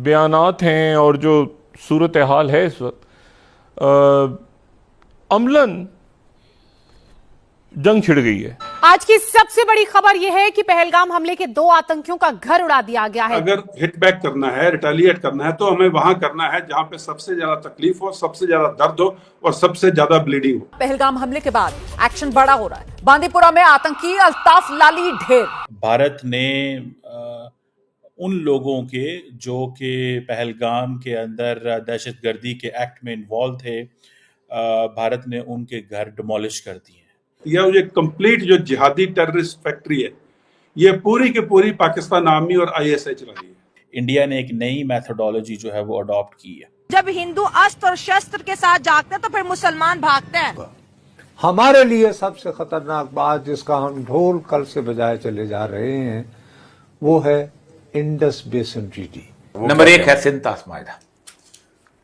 बयानात हैं और जो सूरत हाल है इस वक्त, अमलन जंग छिड़ गई है। आज की सबसे बड़ी खबर यह है कि पहलगाम हमले के 2 आतंकियों का घर उड़ा दिया गया है। अगर हिट बैक करना है, रिटेलिएट करना है, तो हमें वहां करना है जहां पे सबसे ज्यादा तकलीफ हो, सबसे ज्यादा दर्द हो और सबसे ज्यादा ब्लीडिंग हो। पहलगाम हमले के बाद एक्शन बड़ा हो रहा है। बांदीपुरा में आतंकी अल्ताफ लाली ढेर। भारत ने उन लोगों के जो कि पहलगाम के अंदर दहशतगर्दी के एक्ट में इन्वॉल्व थे, भारत ने उनके घर डिमोलिश कर दिए हैं। यह ये कंप्लीट जो जिहादी टेररिस्ट फैक्ट्री है, ये पूरी की पूरी पाकिस्तान आर्मी और आईएसआई चला रही है। इंडिया ने एक नई मेथोडोलॉजी जो है वो अडॉप्ट की है। जब हिंदू अस्त्र और शस्त्र के साथ जागते हैं तो फिर मुसलमान भागते हैं। हमारे लिए सबसे खतरनाक बात जिसका हम ढोल कल से बजाए चले जा रहे हैं वो है इंडस बेसिन ट्रीटी। नंबर 1 है सिंतास मायदा।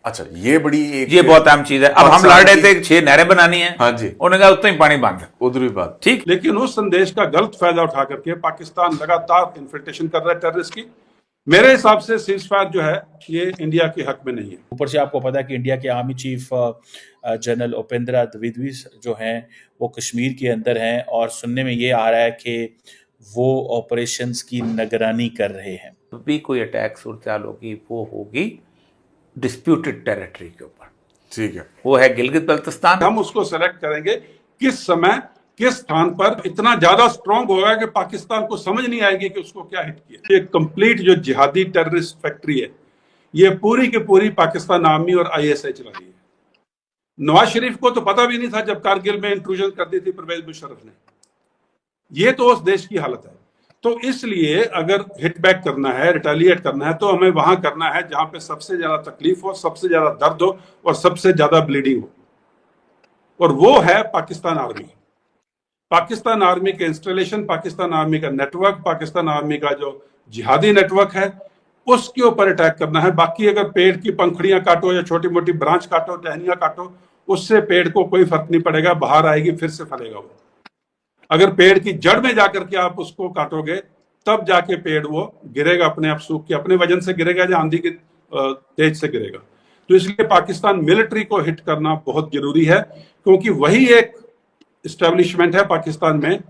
अच्छा, ये बड़ी ये बहुत अहम चीज है। अब हम लड़ रहे थे 6 नहरें बनानी है, हाँ जी, उन्होंने कहा उतना ही पानी बांध, उधर भी बात ठीक। लेकिन उस संदेश का गलत फायदा उठा करके पाकिस्तान लगातार इन्फिल्ट्रेशन कर रहा है टेररिस्ट की। मेरे हिसाब से सीजफायर जो है ये इंडिया के हक में नहीं है। ऊपर से आपको पता है कि इंडिया के army chief general Upendra Dwivedi जो हैं वो कश्मीर के अंदर हैं और सुनने में ये आ रहा है कि वो ऑपरेशंस की निगरानी कर रहे हैं। तो भी कोई अटैक सूरत होगी वो होगी डिस्प्यूटेड टेरिटरी के ऊपर, ठीक है, वो है गिलगित बल्तिस्तान। हम उसको सेलेक्ट करेंगे किस समय किस स्थान पर इतना ज्यादा स्ट्रांग होगा कि पाकिस्तान को समझ नहीं आएगी कि उसको क्या हिट किया। ये कंप्लीट जो जिहादी टेररिस्ट फैक्ट्री है, ये पूरी की पूरी पाकिस्तान आर्मी और आईएसआई चला रही है। नवाज शरीफ को तो पता भी नहीं था जब कारगिल में इंट्रूजन कर दी थी परवेज मुशर्रफ ने। ये तो उस देश की हालत है। तो इसलिए अगर हिट बैक करना है, रिटेलिएट करना है, तो हमें वहां करना है जहां पे सबसे ज्यादा तकलीफ हो, सबसे ज्यादा दर्द हो और सबसे ज्यादा ब्लीडिंग हो, और वो है पाकिस्तान आर्मी। पाकिस्तान आर्मी के इंस्टॉलेशन, पाकिस्तान आर्मी का नेटवर्क, पाकिस्तान आर्मी का जो जिहादी नेटवर्क है, उसके ऊपर अटैक करना है। बाकी अगर पेड़ की पंखुड़ियां काटो या छोटी मोटी ब्रांच काटो, टहनियां काटो, उससे पेड़ को कोई फर्क नहीं पड़ेगा, बाहर आएगी, फिर से फलेगा वो। अगर पेड़ की जड़ में जाकर के आप उसको काटोगे तब जाके पेड़ वो गिरेगा, अपने आप सूख के अपने वजन से गिरेगा या आंधी की तेज से गिरेगा। तो इसलिए पाकिस्तान मिलिट्री को हिट करना बहुत जरूरी है, क्योंकि वही एक एस्टेब्लिशमेंट है पाकिस्तान में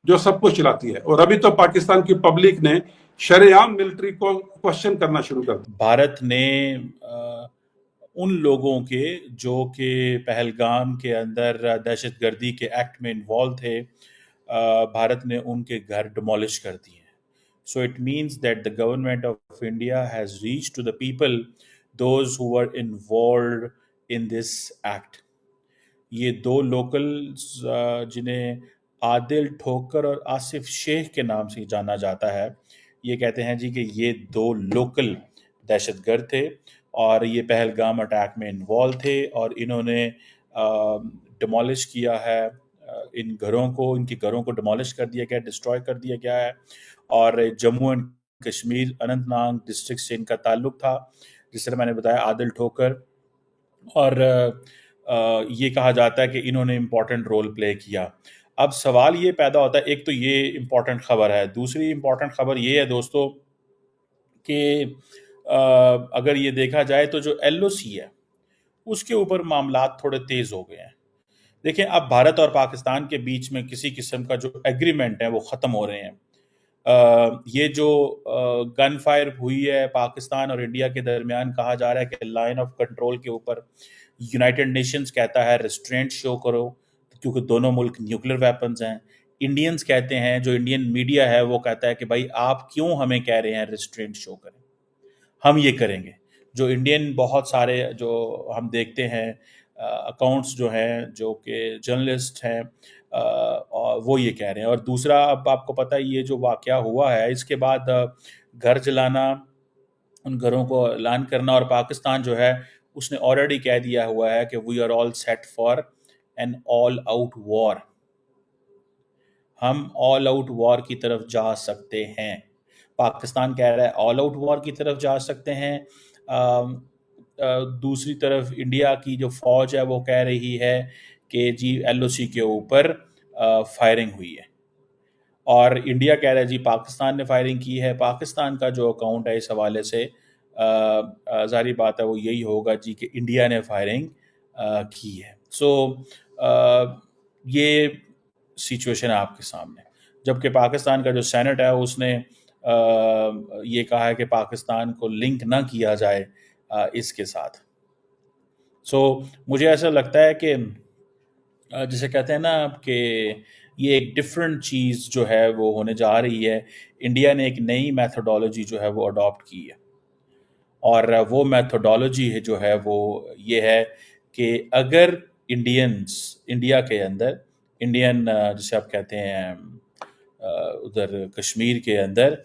जो सब कुछ चलाती है। और अभी तो पाकिस्तान की पब्लिक ने शरेआम मिलिट्री को क्वेश्चन करना शुरू कर दिया। भारत ने उन लोगों के जो कि पहलगाम के अंदर दहशतगर्दी के एक्ट में इन्वॉल्व थे, भारत ने उनके घर डिमोलिश कर दिए हैं। So it means that the government of India has reached to the people those who were involved in this act. ये 2 लोकल जिन्हें आदिल ठोकर और आसिफ शेख के नाम से जाना जाता है, ये कहते हैं जी कि ये 2 लोकल दहशतगर्द थे और ये पहलगाम अटैक में इन्वॉल्व थे और इन्होंने डिमोलिश किया है इनके घरों को डिमोलिश कर दिया गया, डिस्ट्रॉय कर दिया गया है। और जम्मू एंड कश्मीर अनंतनाग डिस्ट्रिक्ट से इनका ताल्लुक था, जिस तरह मैंने बताया आदिल ठोकर, और ये कहा जाता है कि इन्होंने इम्पॉर्टेंट रोल प्ले किया। अब सवाल ये पैदा होता है, एक तो ये इम्पॉर्टेंट खबर है, दूसरी इम्पॉर्टेंट खबर ये है दोस्तों कि अगर ये देखा जाए तो जो LOC है उसके ऊपर मामलात थोड़े तेज हो गए हैं। देखें, अब भारत और पाकिस्तान के बीच में किसी किस्म का जो एग्रीमेंट है वो ख़त्म हो रहे हैं। ये जो गन फायर हुई है पाकिस्तान और इंडिया के दरमियान, कहा जा रहा है कि लाइन ऑफ कंट्रोल के ऊपर यूनाइटेड नेशंस कहता है रिस्ट्रेंट शो करो, क्योंकि दोनों मुल्क न्यूक्लियर वेपन्स हैं। इंडियंस कहते हैं, जो इंडियन मीडिया है वो कहता है कि भाई आप क्यों हमें कह रहे हैं रिस्ट्रेंट शो करें, हम ये करेंगे। जो इंडियन बहुत सारे जो हम देखते हैं अकाउंट्स जो हैं, जो कि जर्नलिस्ट हैं, और वो ये कह रहे हैं। और दूसरा, अब आपको पता है ये जो वाक़या हुआ है, इसके बाद घर जलाना, उन घरों को ऐलान करना, और पाकिस्तान जो है उसने ऑलरेडी कह दिया हुआ है कि we are all set for an all out war. हम ऑल आउट वॉर की तरफ जा सकते हैं। पाकिस्तान कह रहा है ऑल आउट वॉर की तरफ जा सकते हैं। दूसरी तरफ इंडिया की जो फौज है वो कह रही है कि जी LOC के ऊपर फायरिंग हुई है, और इंडिया कह रहा है जी पाकिस्तान ने फायरिंग की है। पाकिस्तान का जो अकाउंट है इस हवाले से जाहिर बात है वो यही होगा जी कि इंडिया ने फायरिंग की है। सो ये सिचुएशन है आपके सामने, जबकि पाकिस्तान का जो सेनेट है उसने ये कहा है कि पाकिस्तान को लिंक ना किया जाए इसके साथ। सो मुझे ऐसा लगता है कि जिसे कहते हैं ना कि ये एक डिफरेंट चीज़ जो है वो होने जा रही है। इंडिया ने एक नई मैथडोलॉजी जो है वो अडॉप्ट की है, और वो मैथडोलॉजी है जो है वो ये है कि अगर इंडिया के अंदर इंडियन जिसे आप कहते हैं उधर कश्मीर के अंदर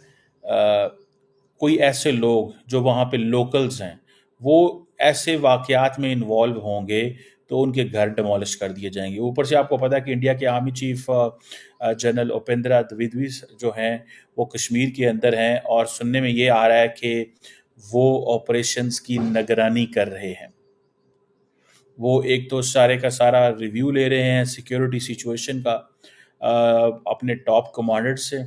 कोई ऐसे लोग जो वहाँ पे लोकल्स हैं वो ऐसे वाक़यात में इन्वॉल्व होंगे तो उनके घर डिमोलिश कर दिए जाएंगे। ऊपर से आपको पता है कि इंडिया के army chief general Upendra Dwivedi जो हैं वो कश्मीर के अंदर हैं, और सुनने में ये आ रहा है कि वो ऑपरेशंस की निगरानी कर रहे हैं। वो एक तो सारे का सारा रिव्यू ले रहे हैं सिक्योरिटी सिचुएशन का अपने टॉप कमांडर से।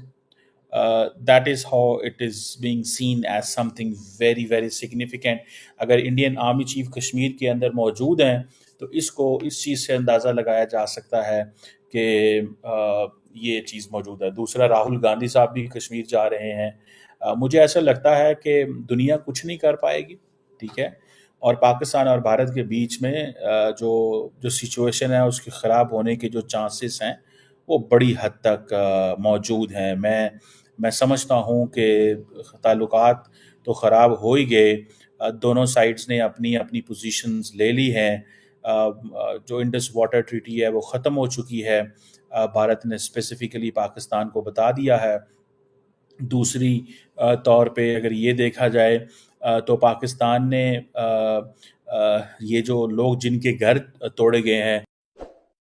That is how it is being seen as something very very significant. अगर इंडियन आर्मी चीफ कश्मीर के अंदर मौजूद हैं तो इस चीज़ से अंदाज़ा लगाया जा सकता है कि ये चीज़ मौजूद है। दूसरा, राहुल गांधी साहब भी कश्मीर जा रहे हैं। मुझे ऐसा लगता है कि दुनिया कुछ नहीं कर पाएगी, ठीक है, और पाकिस्तान और भारत के बीच में जो सिचुएशन है उसके ख़राब होने के जो चांसेस हैं वो बड़ी हद तक मौजूद हैं। मैं समझता हूँ कि ताल्लुकात तो ख़राब हो ही गए, दोनों साइड्स ने अपनी अपनी पोजीशंस ले ली हैं। जो इंडस वाटर ट्रीटी है वो ख़त्म हो चुकी है, भारत ने स्पेसिफिकली पाकिस्तान को बता दिया है। दूसरी तौर पे अगर ये देखा जाए तो पाकिस्तान ने ये जो लोग जिनके घर तोड़े गए हैं